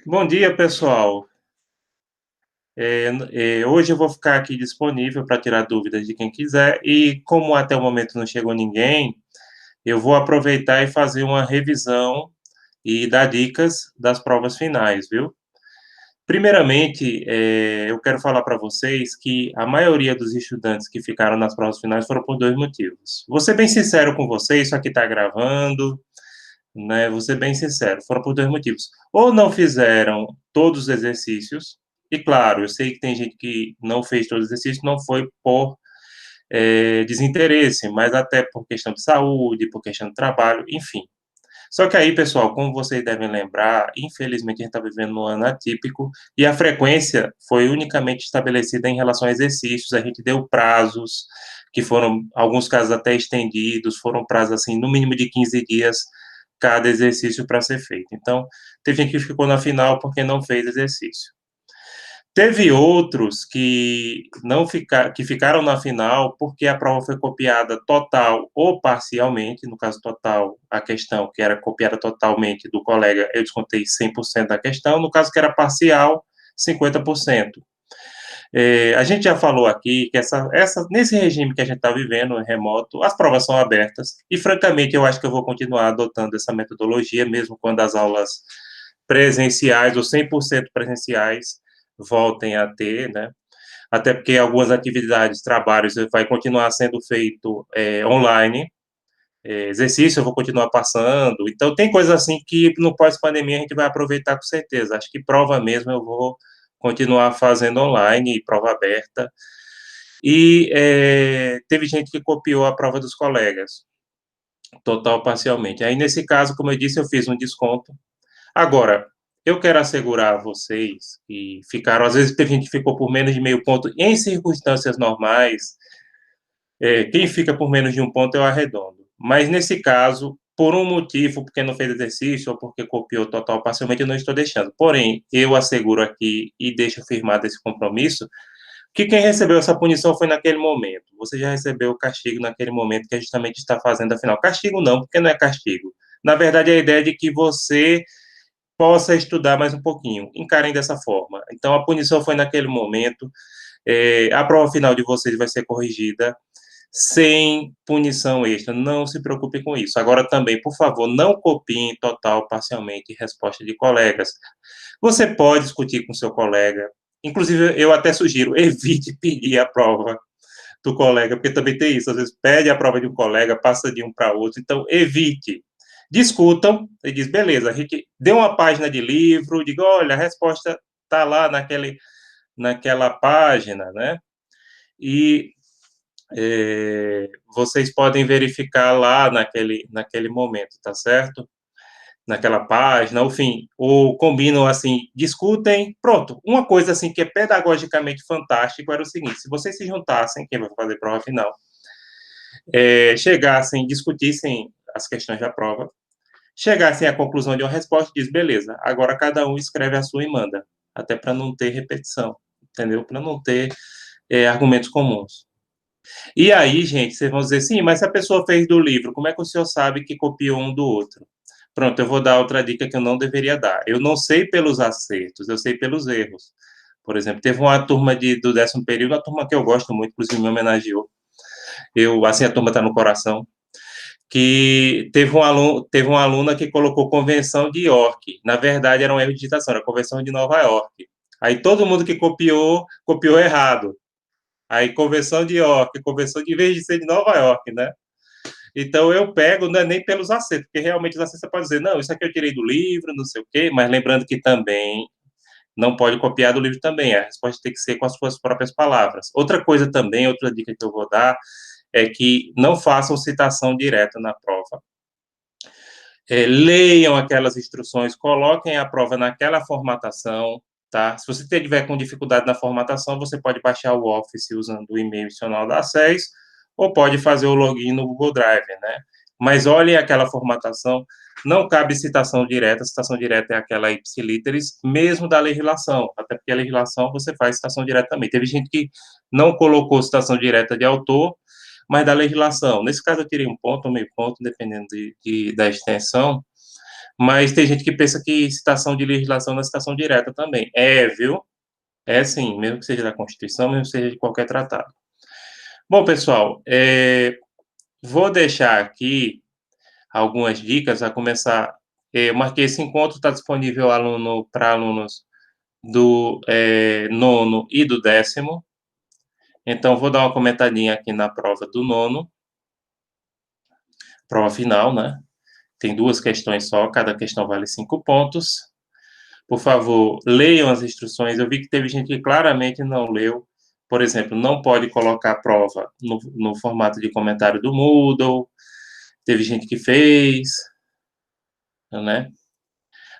Bom dia, pessoal. Hoje eu vou ficar aqui disponível para tirar dúvidas de quem quiser, e como até o momento não chegou ninguém, eu vou aproveitar e fazer uma revisão e dar dicas das provas finais, viu? Primeiramente, eu quero falar para vocês que a maioria dos estudantes que ficaram nas provas finais foram por dois motivos. Vou ser bem sincero com vocês, isso aqui está gravando, né? Vou ser bem sincero, foram por dois motivos. Ou não fizeram todos os exercícios, e claro, eu sei que tem gente que não fez todos os exercícios, não foi por desinteresse, mas até por questão de saúde, por questão de trabalho, enfim. Só que aí, pessoal, como vocês devem lembrar, infelizmente a gente está vivendo um ano atípico e a frequência foi unicamente estabelecida em relação a exercícios. A gente deu prazos que foram, alguns casos até estendidos, foram prazos assim, no mínimo de 15 dias cada exercício para ser feito. Então, teve gente que ficou na final porque não fez exercício. Teve outros que não que ficaram na final porque a prova foi copiada total ou parcialmente, no caso total, a questão que era copiada totalmente do colega, eu descontei 100% da questão, no caso que era parcial, 50%. A gente já falou aqui que nesse regime que a gente está vivendo, remoto, as provas são abertas, e francamente eu acho que eu vou continuar adotando essa metodologia, mesmo quando as aulas presenciais ou 100% presenciais voltem a ter, né? Até porque algumas atividades, trabalhos, vai continuar sendo feito online, exercício eu vou continuar passando, então tem coisas assim que no pós-pandemia a gente vai aproveitar com certeza, acho que prova mesmo eu vou continuar fazendo online, prova aberta, e teve gente que copiou a prova dos colegas, total ou parcialmente, aí nesse caso, como eu disse, eu fiz um desconto. Agora, eu quero assegurar a vocês que ficaram, às vezes teve gente que ficou por menos de meio ponto, em circunstâncias normais, quem fica por menos de um ponto eu arredondo. Mas nesse caso, por um motivo, porque não fez exercício ou porque copiou total parcialmente, eu não estou deixando. Porém, eu asseguro aqui e deixo firmado esse compromisso, que quem recebeu essa punição foi naquele momento. Você já recebeu o castigo naquele momento que a justamente está fazendo a final. Castigo não, porque não é castigo. Na verdade, a ideia é de que você possa estudar mais um pouquinho. Encarem dessa forma. Então, a punição foi naquele momento. A prova final de vocês vai ser corrigida sem punição extra. Não se preocupe com isso. Agora, também, por favor, não copiem total, parcialmente, resposta de colegas. Você pode discutir com seu colega. Inclusive, eu até sugiro, evite pedir a prova do colega, porque também tem isso. Às vezes, pede a prova de um colega, passa de um para outro. Então, evite. Discutam e diz, beleza, a gente dê uma página de livro, diga, olha, a resposta está lá naquela página, né? E vocês podem verificar lá naquele momento, tá certo? Naquela página, enfim, ou combinam assim, discutem, pronto. Uma coisa assim que é pedagogicamente fantástico era o seguinte: se vocês se juntassem, quem vai fazer prova final, chegassem, discutissem as questões da prova, chegassem à conclusão de uma resposta, diz, beleza, agora cada um escreve a sua e manda, até para não ter repetição, entendeu? Para não ter argumentos comuns. E aí, gente, vocês vão dizer, sim, mas se a pessoa fez do livro, como é que o senhor sabe que copiou um do outro? Pronto, eu vou dar outra dica que eu não deveria dar. Eu não sei pelos acertos, eu sei pelos erros. Por exemplo, teve uma turma do 10º período, uma turma que eu gosto muito, inclusive me homenageou. Assim, a turma está no coração, que teve uma aluna que colocou Convenção de York. Na verdade, era um erro de digitação, era Convenção de Nova York. Aí todo mundo que copiou errado. Aí Convenção de York, em vez de ser de Nova York, né? Então eu pego, não é nem pelos acertos, porque realmente os acertos você pode dizer, não, isso aqui eu tirei do livro, não sei o quê, mas lembrando que também não pode copiar do livro também, a resposta tem que ser com as suas próprias palavras. Outra coisa também, outra dica que eu vou dar, é que não façam citação direta na prova. Leiam aquelas instruções, coloquem a prova naquela formatação, tá? Se você tiver com dificuldade na formatação, você pode baixar o Office usando o e-mail adicional da SES, ou pode fazer o login no Google Drive, né? Mas olhem aquela formatação, não cabe citação direta é aquela ipsiliteris, mesmo da legislação, até porque a legislação você faz citação direta também. Teve gente que não colocou citação direta de autor, mas da legislação. Nesse caso, eu tirei um ponto ou meio ponto, dependendo da extensão, mas tem gente que pensa que citação de legislação não é citação direta também. É, viu? É sim, mesmo que seja da Constituição, mesmo que seja de qualquer tratado. Bom, pessoal, vou deixar aqui algumas dicas a começar. Eu marquei esse encontro, está disponível para alunos do nono e do 10º. Então, vou dar uma comentadinha aqui na prova do nono, prova final, né? Tem 2 questões só, cada questão vale 5 pontos. Por favor, leiam as instruções. Eu vi que teve gente que claramente não leu. Por exemplo, não pode colocar a prova no formato de comentário do Moodle. Teve gente que fez, né?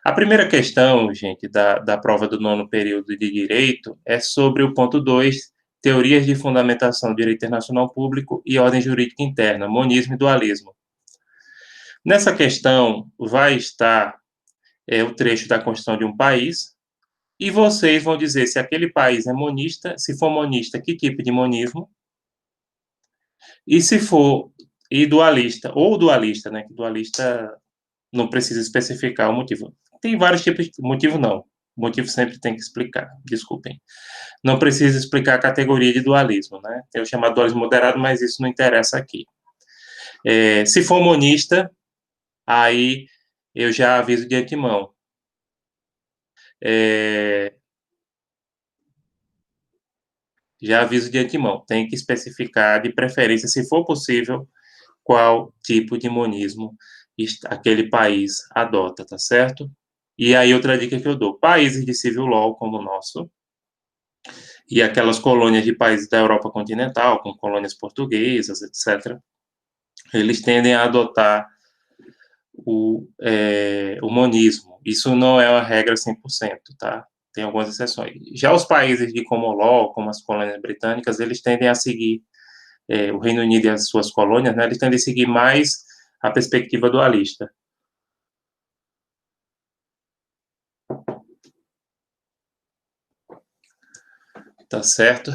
A primeira questão, gente, da prova do nono período de Direito é sobre o ponto 2, teorias de fundamentação do direito internacional público e ordem jurídica interna, monismo e dualismo. Nessa questão vai estar o trecho da Constituição de um país, e vocês vão dizer se aquele país é monista, se for monista, que tipo de monismo, e se for dualista, ou dualista, né, que dualista não precisa especificar o motivo. Tem vários tipos de motivo, não. O motivo sempre tem que explicar, desculpem. Não precisa explicar a categoria de dualismo, né? Tem o chamado dualismo moderado, mas isso não interessa aqui. Se for monista, aí eu já aviso de antemão. Já aviso de antemão, tem que especificar de preferência, se for possível, qual tipo de monismo aquele país adota, tá certo? E aí, outra dica que eu dou: países de civil law, como o nosso, e aquelas colônias de países da Europa continental, como colônias portuguesas, etc., eles tendem a adotar o monismo. Isso não é uma regra 100%, tá? Tem algumas exceções. Já os países de common law, como as colônias britânicas, eles tendem a seguir, o Reino Unido e as suas colônias, né, eles tendem a seguir mais a perspectiva dualista. Tá certo?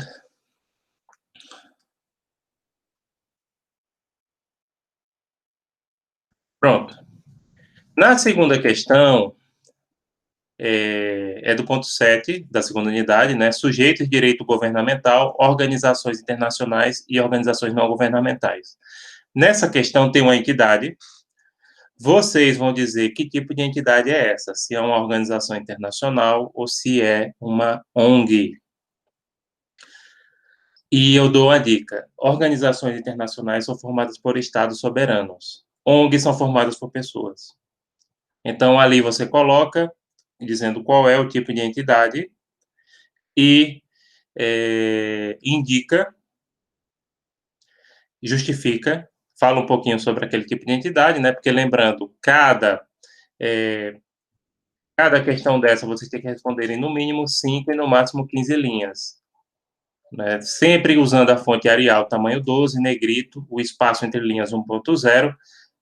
Pronto. Na segunda questão, do ponto 7 da segunda unidade, né? Sujeitos de direito governamental, organizações internacionais e organizações não governamentais. Nessa questão tem uma entidade. Vocês vão dizer que tipo de entidade é essa, se é uma organização internacional ou se é uma ONG. E eu dou uma dica: organizações internacionais são formadas por estados soberanos. ONGs são formadas por pessoas. Então, ali você coloca, dizendo qual é o tipo de entidade, e indica, justifica, fala um pouquinho sobre aquele tipo de entidade, né? Porque, lembrando, cada questão dessa você tem que responder em no mínimo 5 e no máximo 15 linhas. Né? Sempre usando a fonte Arial tamanho 12, negrito, o espaço entre linhas 1.0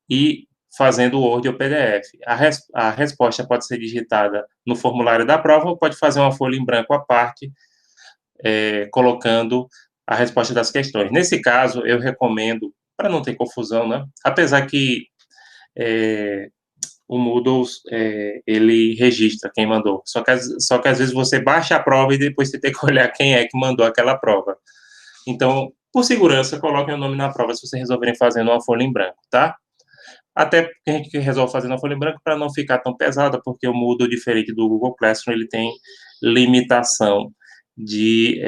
e fazendo o Word ou PDF. A resposta pode ser digitada no formulário da prova ou pode fazer uma folha em branco à parte, colocando a resposta das questões. Nesse caso, eu recomendo, para não ter confusão, né? Apesar que o Moodle, ele registra quem mandou. Só que às vezes você baixa a prova e depois você tem que olhar quem é que mandou aquela prova. Então, por segurança, coloquem o nome na prova se vocês resolverem fazer uma folha em branco, tá? Até porque a gente resolve fazer uma folha em branco para não ficar tão pesada, porque o Moodle, diferente do Google Classroom, ele tem limitação de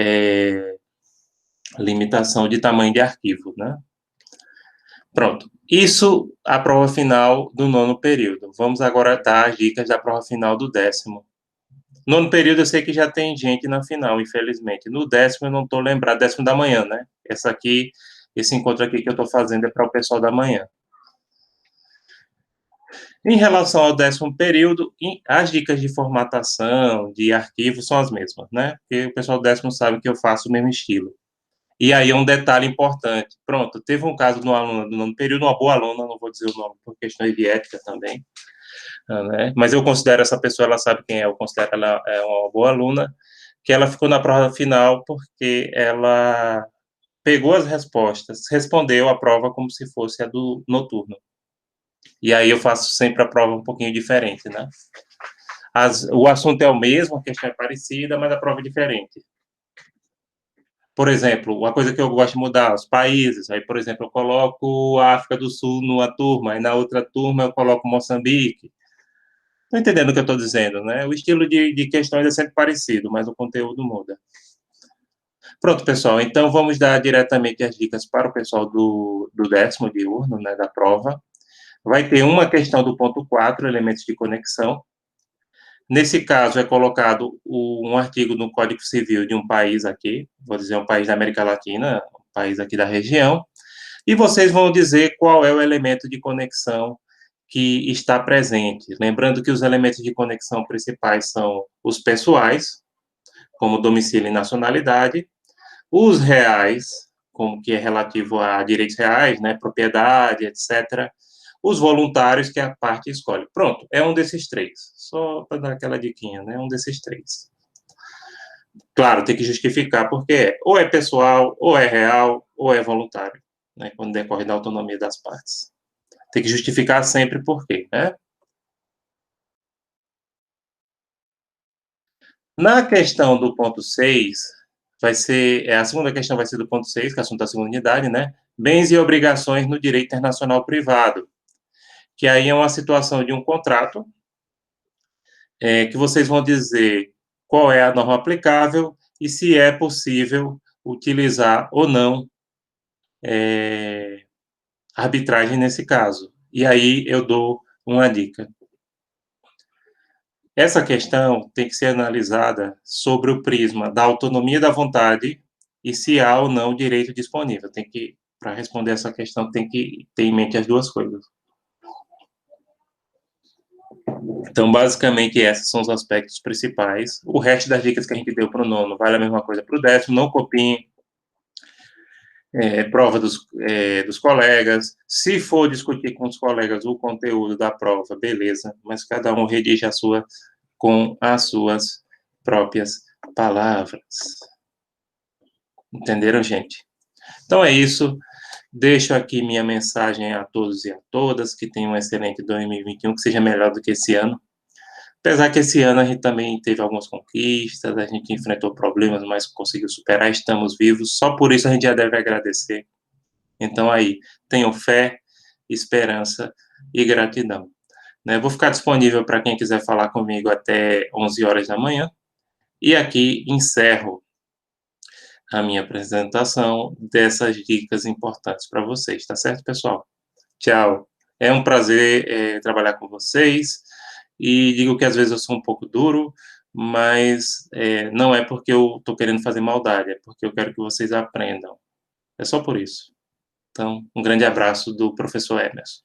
tamanho de arquivo, né? Pronto. Isso, a prova final do nono período. Vamos agora dar as dicas da prova final do 10º. Nono período eu sei que já tem gente na final, infelizmente. No 10º eu não estou lembrado, 10º da manhã, né? Esse encontro aqui que eu estou fazendo é para o pessoal da manhã. Em relação ao 10º período, as dicas de formatação, de arquivo, são as mesmas, né? Porque o pessoal do 10º sabe que eu faço o mesmo estilo. E aí um detalhe importante. Pronto, teve um caso de uma aluna do nono período, uma boa aluna, não vou dizer o nome por questões de ética também, né? Mas eu considero essa pessoa, ela sabe quem é, eu considero ela uma boa aluna, que ela ficou na prova final porque ela pegou as respostas, respondeu a prova como se fosse a do noturno. E aí eu faço sempre a prova um pouquinho diferente, né? O assunto é o mesmo, a questão é parecida, mas a prova é diferente. Por exemplo, uma coisa que eu gosto de mudar, os países. Aí, por exemplo, eu coloco a África do Sul numa turma, e na outra turma eu coloco Moçambique. Estão entendendo o que eu estou dizendo, né? O estilo de questões é sempre parecido, mas o conteúdo muda. Pronto, pessoal. Então, vamos dar diretamente as dicas para o pessoal do 10º diurno, né, da prova. Vai ter uma questão do ponto 4, elementos de conexão. Nesse caso, é colocado um artigo no Código Civil de um país aqui, vou dizer um país da América Latina, um país aqui da região, e vocês vão dizer qual é o elemento de conexão que está presente. Lembrando que os elementos de conexão principais são os pessoais, como domicílio e nacionalidade, os reais, como que é relativo a direitos reais, né, propriedade, etc., os voluntários, que a parte escolhe. Pronto, é um desses três. Só para dar aquela diquinha, né? Um desses três. Claro, tem que justificar porque ou é pessoal, ou é real, ou é voluntário, né? Quando decorre da autonomia das partes. Tem que justificar sempre por quê, né? Na questão do ponto 6, a segunda questão vai ser do ponto 6, que é assunto da segunda unidade, né? Bens e obrigações no direito internacional privado, que aí é uma situação de um contrato, que vocês vão dizer qual é a norma aplicável e se é possível utilizar ou não arbitragem nesse caso. E aí eu dou uma dica. Essa questão tem que ser analisada sobre o prisma da autonomia da vontade e se há ou não direito disponível. Para responder essa questão, tem que ter em mente as duas coisas. Então, basicamente, esses são os aspectos principais. O resto das dicas que a gente deu para o nono vale a mesma coisa para o 10º. Não copiem prova dos colegas. Se for discutir com os colegas o conteúdo da prova, beleza, mas cada um redige a sua com as suas próprias palavras. Entenderam, gente? Então é isso. Deixo aqui minha mensagem a todos e a todas, que tenham um excelente 2021, que seja melhor do que esse ano. Apesar que esse ano a gente também teve algumas conquistas, a gente enfrentou problemas, mas conseguiu superar, estamos vivos. Só por isso a gente já deve agradecer. Então aí, tenham fé, esperança e gratidão. Né? Vou ficar disponível para quem quiser falar comigo até 11 horas da manhã. E aqui encerro a minha apresentação dessas dicas importantes para vocês, tá certo, pessoal? Tchau. É um prazer trabalhar com vocês e digo que às vezes eu sou um pouco duro, mas não é porque eu estou querendo fazer maldade, é porque eu quero que vocês aprendam. É só por isso. Então, um grande abraço do professor Emerson.